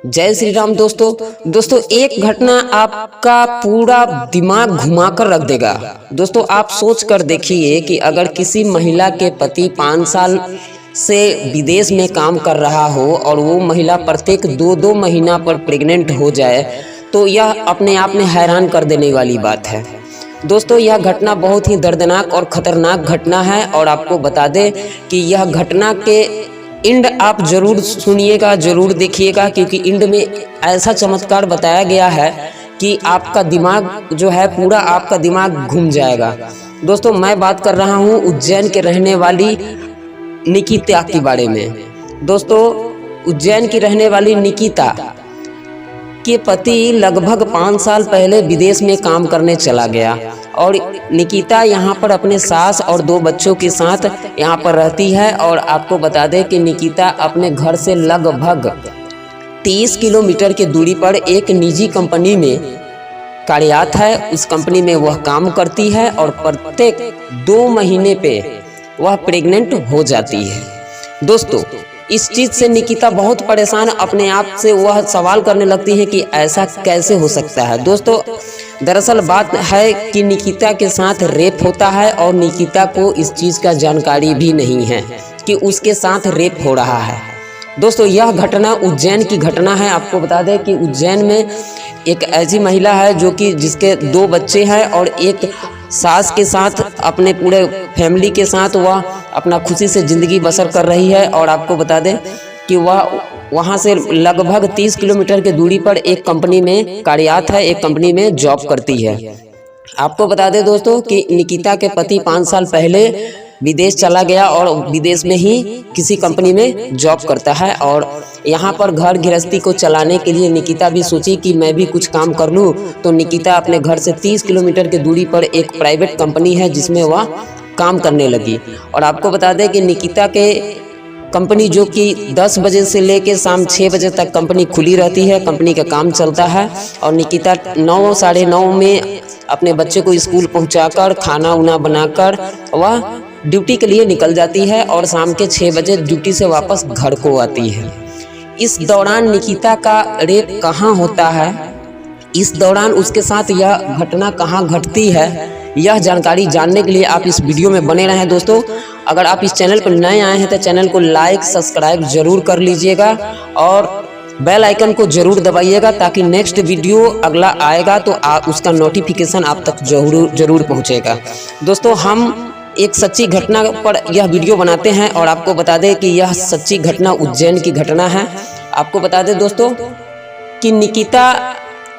जय श्री राम दोस्तों एक घटना आपका पूरा दिमाग घुमा कर रख देगा। दोस्तों आप सोच कर देखिए कि अगर किसी महिला के पति 5 साल से विदेश में काम कर रहा हो और वो महिला प्रत्येक 2-2 महीना पर प्रेग्नेंट हो जाए तो यह अपने आप में हैरान कर देने वाली बात है। दोस्तों यह घटना बहुत ही दर्दनाक और ख़तरनाक घटना है और आपको बता दें कि यह घटना के इंड आप जरूर सुनिएगा, जरूर देखिएगा, क्योंकि इंड में ऐसा चमत्कार बताया गया है कि आपका दिमाग जो है पूरा आपका दिमाग घूम जाएगा। दोस्तों मैं बात कर रहा हूँ उज्जैन के रहने वाली निकिता के बारे में। दोस्तों उज्जैन की रहने वाली निकिता के पति लगभग 5 साल पहले विदेश में काम करने चला गया और निकिता यहाँ पर अपने सास और 2 बच्चों के साथ यहाँ पर रहती है। और आपको बता दें कि निकिता अपने घर से लगभग 30 किलोमीटर की दूरी पर एक निजी कंपनी में कार्यरत है। उस कंपनी में वह काम करती है और प्रत्येक 2 महीने पे वह प्रेग्नेंट हो जाती है। दोस्तों इस चीज़ से निकिता बहुत परेशान अपने आप से वह सवाल करने लगती है कि ऐसा कैसे हो सकता है। दोस्तों दरअसल बात है कि निकिता के साथ रेप होता है और निकिता को इस चीज़ का जानकारी भी नहीं है कि उसके साथ रेप हो रहा है। दोस्तों यह घटना उज्जैन की घटना है। आपको बता दें कि उज्जैन में एक ऐसी महिला है जो कि जिसके 2 बच्चे हैं और एक सास के साथ अपने पूरे फैमिली के साथ वह अपना खुशी से ज़िंदगी बसर कर रही है। और आपको बता दें कि वह वहाँ से लगभग 30 किलोमीटर की दूरी पर एक कंपनी में कार्यरत है, एक कंपनी में जॉब करती है। आपको बता दें दोस्तों कि निकिता के पति 5 साल पहले विदेश चला गया और विदेश में ही किसी कंपनी में जॉब करता है और यहाँ पर घर गृहस्थी को चलाने के लिए निकिता भी सोची कि मैं भी कुछ काम कर लूँ। तो निकिता अपने घर से 30 किलोमीटर की दूरी पर एक प्राइवेट कंपनी है जिसमें वह काम करने लगी। और आपको बता दें कि निकिता के कंपनी जो कि 10 बजे से लेकर शाम 6 बजे तक कंपनी खुली रहती है, कंपनी का काम चलता है। और निकिता 9 साढ़े 9 में अपने बच्चे को स्कूल पहुंचाकर खाना उना बनाकर वह ड्यूटी के लिए निकल जाती है और शाम के 6 बजे ड्यूटी से वापस घर को आती है। इस दौरान निकिता का रेप कहाँ होता है, इस दौरान उसके साथ यह घटना कहाँ घटती है, यह जानकारी जानने के लिए आप इस वीडियो में बने रहें। दोस्तों अगर आप इस चैनल पर नए आए हैं तो चैनल को लाइक सब्सक्राइब जरूर कर लीजिएगा और बेल आइकन को जरूर दबाइएगा ताकि नेक्स्ट वीडियो अगला आएगा तो उसका नोटिफिकेशन आप तक जरूर पहुंचेगा। दोस्तों हम एक सच्ची घटना पर यह वीडियो बनाते हैं और आपको बता दें कि यह सच्ची घटना उज्जैन की घटना है। आपको बता दें दोस्तों कि निकिता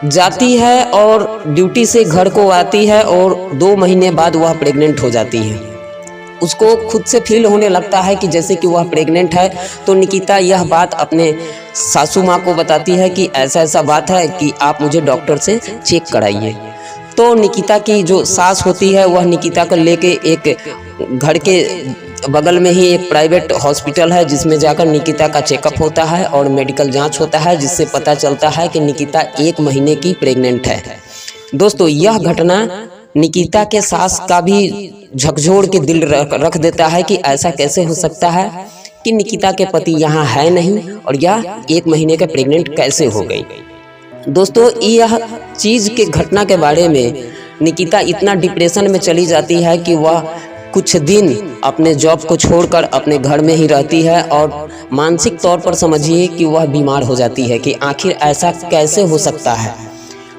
जाती है और ड्यूटी से घर को आती है और 2 महीने बाद वह प्रेग्नेंट हो जाती है। उसको खुद से फील होने लगता है कि जैसे कि वह प्रेग्नेंट है। तो निकिता यह बात अपने सासू माँ को बताती है कि ऐसा बात है कि आप मुझे डॉक्टर से चेक कराइए। तो निकिता की जो सास होती है वह निकिता को लेके एक घर के बगल में ही एक प्राइवेट हॉस्पिटल है जिसमें जाकर निकिता का चेकअप होता है और मेडिकल जांच होता है जिससे पता चलता है कि निकिता 1 महीने की प्रेग्नेंट है। दोस्तों यह घटना निकिता के सास का भी झकझोर के दिल रख देता है कि ऐसा कैसे हो सकता है कि निकिता के पति यहाँ है नहीं और यह 1 महीने का प्रेग्नेंट कैसे हो गई। दोस्तों यह चीज़ के घटना के बारे में निकिता इतना डिप्रेशन में चली जाती है कि वह कुछ दिन अपने जॉब को छोड़कर अपने घर में ही रहती है और मानसिक तौर पर समझिए कि वह बीमार हो जाती है कि आखिर ऐसा कैसे हो सकता है।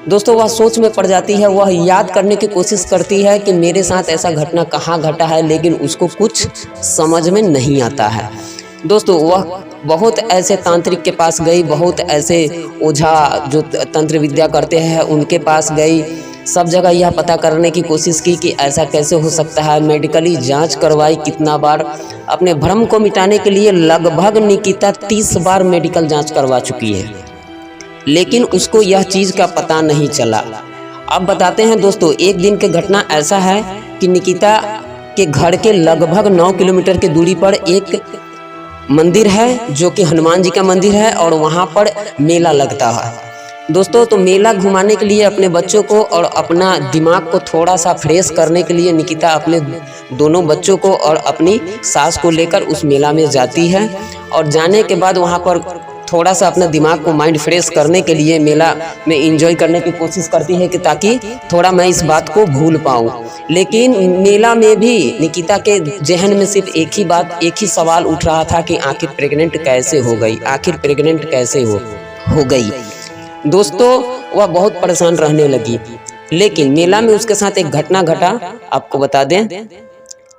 दोस्तों वह सोच में पड़ जाती है, वह याद करने की कोशिश करती है कि मेरे साथ ऐसा घटना कहाँ घटा है, लेकिन उसको कुछ समझ में नहीं आता है। दोस्तों वह बहुत ऐसे तांत्रिक के पास गई, बहुत ऐसे ओझा जो तंत्र विद्या करते हैं उनके पास गई, सब जगह यह पता करने की कोशिश की कि ऐसा कैसे हो सकता है। मेडिकली जांच करवाई कितना बार, अपने भ्रम को मिटाने के लिए लगभग निकिता 30 बार मेडिकल जांच करवा चुकी है, लेकिन उसको यह चीज़ का पता नहीं चला। अब बताते हैं दोस्तों एक दिन की घटना ऐसा है कि निकिता के घर के लगभग 9 किलोमीटर की दूरी पर एक मंदिर है जो कि हनुमान जी का मंदिर है और वहाँ पर मेला लगता है। दोस्तों तो मेला घुमाने के लिए अपने बच्चों को और अपना दिमाग को थोड़ा सा फ्रेश करने के लिए निकिता अपने दोनों बच्चों को और अपनी सास को लेकर उस मेला में जाती है। और जाने के बाद वहाँ पर थोड़ा सा अपना दिमाग को माइंड फ्रेश करने के लिए मेला में एंजॉय करने की कोशिश करती है कि ताकि थोड़ा मैं इस बात को भूल पाऊँ। लेकिन मेला में भी निकिता के जहन में सिर्फ एक ही बात, एक ही सवाल उठ रहा था कि आखिर प्रेग्नेंट कैसे हो गई, आखिर प्रेग्नेंट कैसे हो गई। दोस्तों वह बहुत परेशान रहने लगी। लेकिन मेला में उसके साथ एक घटना घटा। आपको बता दें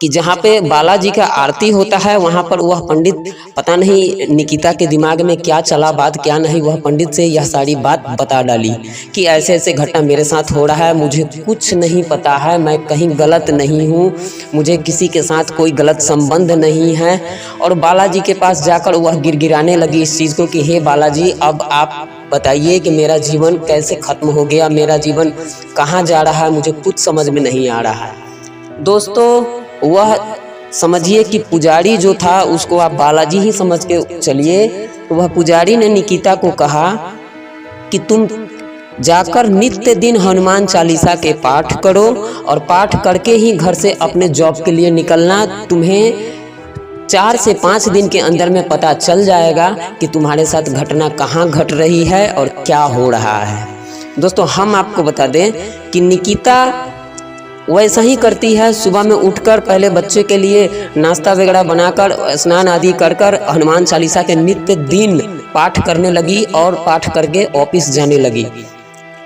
कि जहाँ पे बालाजी का आरती होता है वहाँ पर वह पंडित, पता नहीं निकिता के दिमाग में क्या चला बात क्या नहीं, वह पंडित से यह सारी बात बता डाली कि ऐसे ऐसे घटना मेरे साथ हो रहा है, मुझे कुछ नहीं पता है, मैं कहीं गलत नहीं हूँ, मुझे किसी के साथ कोई गलत संबंध नहीं है। और बालाजी के पास जाकर वह गिड़गिड़ाने लगी इस चीज़ को कि हे बालाजी, अब आप बताइए कि मेरा जीवन कैसे ख़त्म हो गया, मेरा जीवन कहाँ जा रहा है, मुझे कुछ समझ में नहीं आ रहा है। दोस्तों वह समझिए कि पुजारी जो था उसको आप बालाजी ही समझ के चलिए। तो वह पुजारी ने निकिता को कहा कि तुम जाकर नित्य दिन हनुमान चालीसा के पाठ करो और पाठ करके ही घर से अपने जॉब के लिए निकलना। तुम्हें 4 से 5 दिन के अंदर में पता चल जाएगा कि तुम्हारे साथ घटना कहाँ घट रही है और क्या हो रहा है। दोस्तों हम आपको बता दें कि निकिता वैसा ही करती है। सुबह में उठकर पहले बच्चे के लिए नाश्ता वगैरह बनाकर स्नान आदि कर हनुमान चालीसा के नित्य दिन पाठ करने लगी और पाठ करके ऑफिस जाने लगी।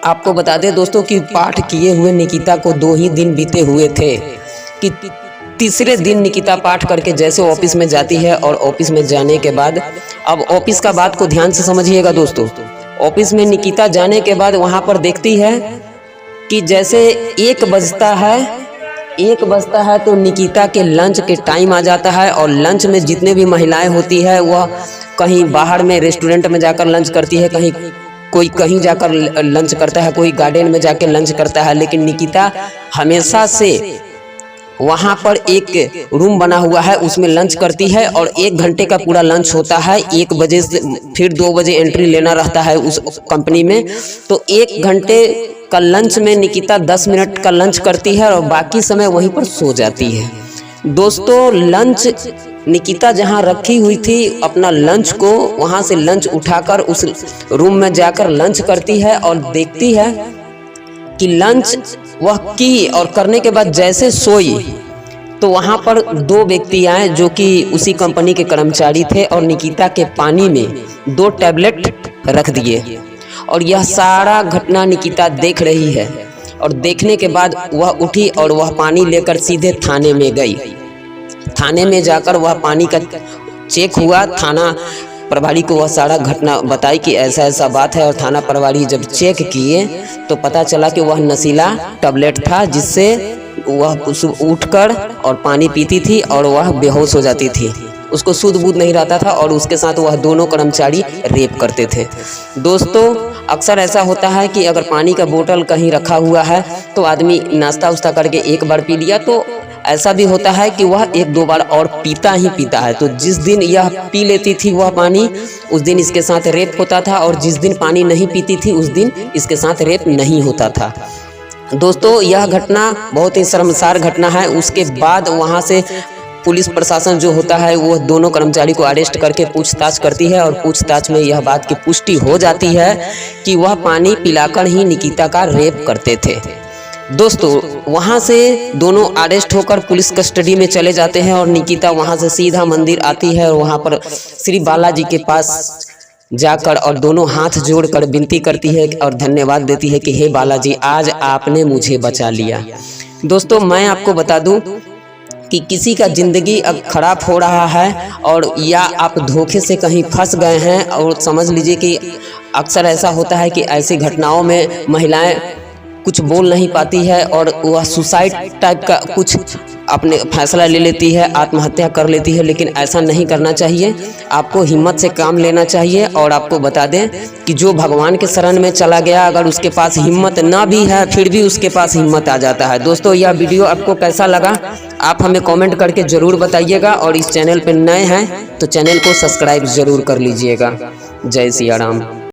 आपको बता दें दोस्तों कि पाठ किए हुए निकिता को 2 ही दिन बीते हुए थे कि तीसरे दिन निकिता पाठ करके जैसे ऑफिस में जाती है और ऑफिस में जाने के बाद, अब ऑफिस का बात को ध्यान से समझिएगा दोस्तों, ऑफिस में निकिता जाने के बाद वहाँ पर देखती है कि जैसे 1 बजता है तो निकिता के लंच के टाइम आ जाता है। और लंच में जितने भी महिलाएं होती है वह कहीं बाहर में रेस्टोरेंट में जाकर लंच करती है, कोई कहीं जाकर लंच करता है, कोई गार्डन में जाकर लंच करता है। लेकिन निकिता हमेशा से वहाँ पर एक रूम बना हुआ है उसमें लंच करती है और 1 घंटे का पूरा लंच होता है। 1 बजे से फिर 2 बजे एंट्री लेना रहता है उस कंपनी में। तो 1 घंटे का लंच में निकिता 10 मिनट का लंच करती है और बाकी समय वहीं पर सो जाती है। दोस्तों लंच निकिता जहां रखी हुई थी अपना लंच को, वहां से लंच उठाकर उस रूम में जाकर लंच करती है और देखती है कि लंच वह की और करने के बाद जैसे सोई तो वहां पर 2 व्यक्ति आए जो कि उसी कंपनी के कर्मचारी थे और निकिता के पानी में 2 टैबलेट रख दिए। और यह सारा घटना निकिता देख रही है और देखने के बाद वह उठी और वह पानी लेकर सीधे थाने में गई। थाने में जाकर वह पानी का चेक हुआ, थाना प्रभारी को वह सारा घटना बताई कि ऐसा ऐसा बात है। और थाना प्रभारी जब चेक किए तो पता चला कि वह नशीला टैबलेट था जिससे वह उठकर और पानी पीती थी और वह बेहोश हो जाती थी, उसको सुध बुध नहीं रहता था और उसके साथ वह दोनों कर्मचारी रेप करते थे। दोस्तों अक्सर ऐसा होता है कि अगर पानी का बोतल कहीं रखा हुआ है तो आदमी नाश्ता उस्ता करके 1 बार पी लिया, तो ऐसा भी होता है कि वह 1-2 बार और पीता ही पीता है। तो जिस दिन यह पी लेती थी वह पानी, उस दिन इसके साथ रेप होता था और जिस दिन पानी नहीं पीती थी उस दिन इसके साथ रेप नहीं होता था। दोस्तों यह घटना बहुत ही शर्मसार घटना है। उसके बाद वहाँ से पुलिस प्रशासन जो होता है वो दोनों कर्मचारी को अरेस्ट करके पूछताछ करती है और पूछताछ में यह बात की पुष्टि हो जाती है कि वह पानी पिलाकर ही निकिता का रेप करते थे। दोस्तों वहाँ से दोनों अरेस्ट होकर पुलिस कस्टडी में चले जाते हैं और निकिता वहाँ से सीधा मंदिर आती है और वहाँ पर श्री बालाजी के पास जाकर और दोनों हाथ जोड़कर विनती करती है और धन्यवाद देती है कि हे बालाजी आज आपने मुझे बचा लिया। दोस्तों मैं आपको बता दूं कि किसी का ज़िंदगी अब खराब हो रहा है और या आप धोखे से कहीं फंस गए हैं और समझ लीजिए कि अक्सर ऐसा होता है कि ऐसी घटनाओं में महिलाएं कुछ बोल नहीं पाती है और वह सुसाइड टाइप का कुछ अपने फैसला ले लेती है, आत्महत्या कर लेती है। लेकिन ऐसा नहीं करना चाहिए, आपको हिम्मत से काम लेना चाहिए। और आपको बता दें कि जो भगवान के शरण में चला गया अगर उसके पास हिम्मत ना भी है फिर भी उसके पास हिम्मत आ जाता है। दोस्तों यह वीडियो आपको कैसा लगा आप हमें कमेंट करके ज़रूर बताइएगा और इस चैनल पर नए हैं तो चैनल को सब्सक्राइब ज़रूर कर लीजिएगा। जय सिया राम।